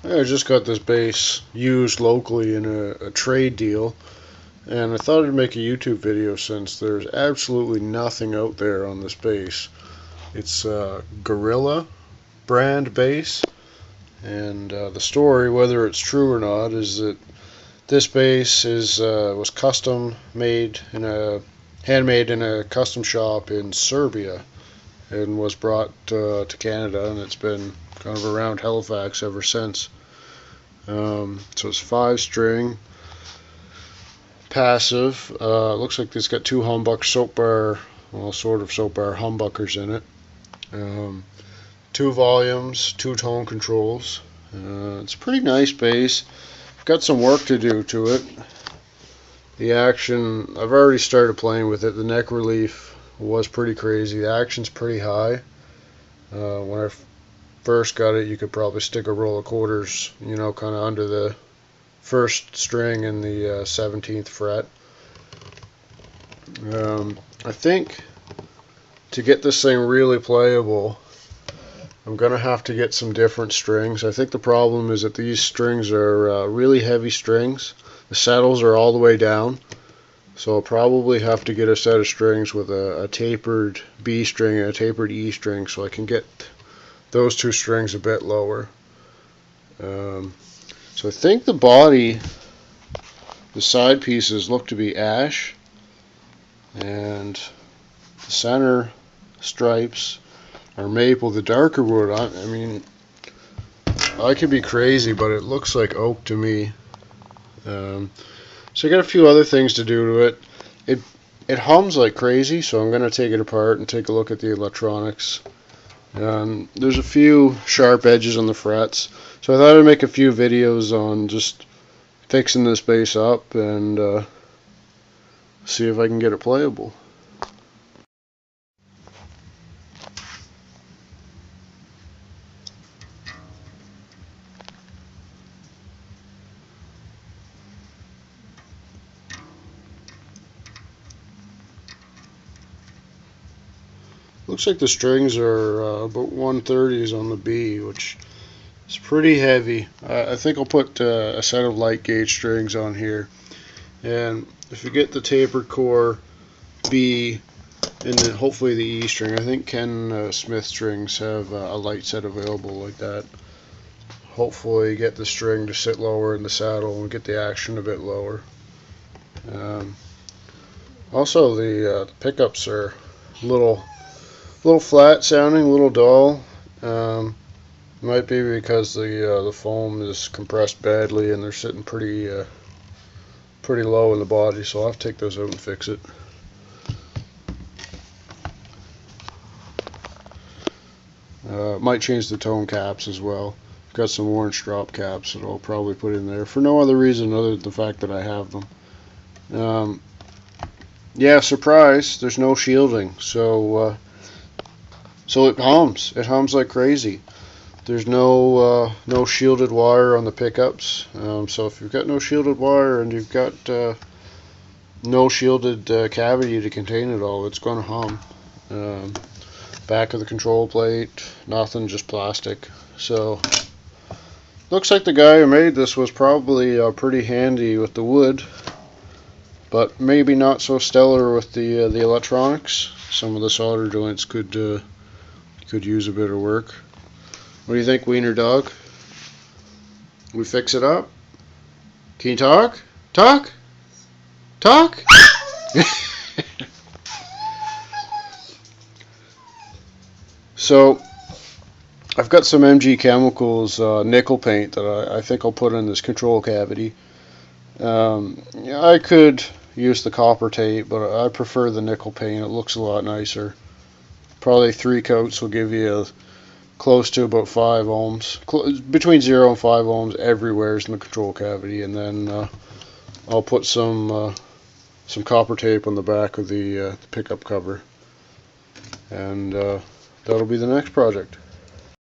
I just got this bass used locally in a trade deal, and I thought I'd make a YouTube video since there's absolutely nothing out there on this bass. It's a Guerilla brand bass, and the story, whether it's true or not, is that this bass was custom made handmade in a custom shop in Serbia, and was brought to Canada, and it's been kind of around Halifax ever since. So it's 5-string, passive. Looks like it's got 2 humbucker soap bar, well, sort of soap bar humbuckers in it. 2 volumes, 2 tone controls. It's a pretty nice bass. I've got some work to do to it. The action, I've already started playing with it. The neck relief was pretty crazy. The action's pretty high. When I first got it, you could probably stick a roll of quarters, kind of under the first string in the 17th fret. I think to get this thing really playable, I'm going to have to get some different strings. I think the problem is that these strings are really heavy strings. The saddles are all the way down, so I'll probably have to get a set of strings with a tapered B string and a tapered E string so I can get those 2 strings a bit lower. So I think the body, the side pieces look to be ash, and the center stripes are maple. The darker wood, I mean, I could be crazy, but it looks like oak to me. So I got a few other things to do to it. It hums like crazy, so I'm going to take it apart and take a look at the electronics. There's a few sharp edges on the frets, so I thought I'd make a few videos on just fixing this bass up and see if I can get it playable. Looks like the strings are about 130s on the B, which is pretty heavy. I think I'll put a set of light gauge strings on here. And if you get the tapered core B and then hopefully the E string, I think Ken Smith strings have a light set available like that. Hopefully get the string to sit lower in the saddle and get the action a bit lower. Also the pickups are a little flat sounding, a little dull. Might be because the foam is compressed badly and they're sitting pretty low in the body, so I'll have to take those out and fix it. Might change the tone caps as well. Got some orange drop caps that I'll probably put in there for no other reason other than the fact that I have them. Yeah, surprise, there's no shielding, so it hums. It hums like crazy. There's no shielded wire on the pickups. So if you've got no shielded wire and you've got no shielded cavity to contain it all, it's going to hum. Back of the control plate, nothing, just plastic. So looks like the guy who made this was probably pretty handy with the wood, but maybe not so stellar with the electronics. Some of the solder joints could use a bit of work. What do you think, Wiener Dog? We fix it up? Can you talk? Talk? Talk? So, I've got some MG Chemicals nickel paint that I think I'll put in this control cavity. Yeah, I could use the copper tape, but I prefer the nickel paint. It looks a lot nicer. Probably 3 coats will give you close to about 5 ohms, between 0 and 5 ohms everywhere in the control cavity, and then I'll put some copper tape on the back of the pickup cover, and that'll be the next project.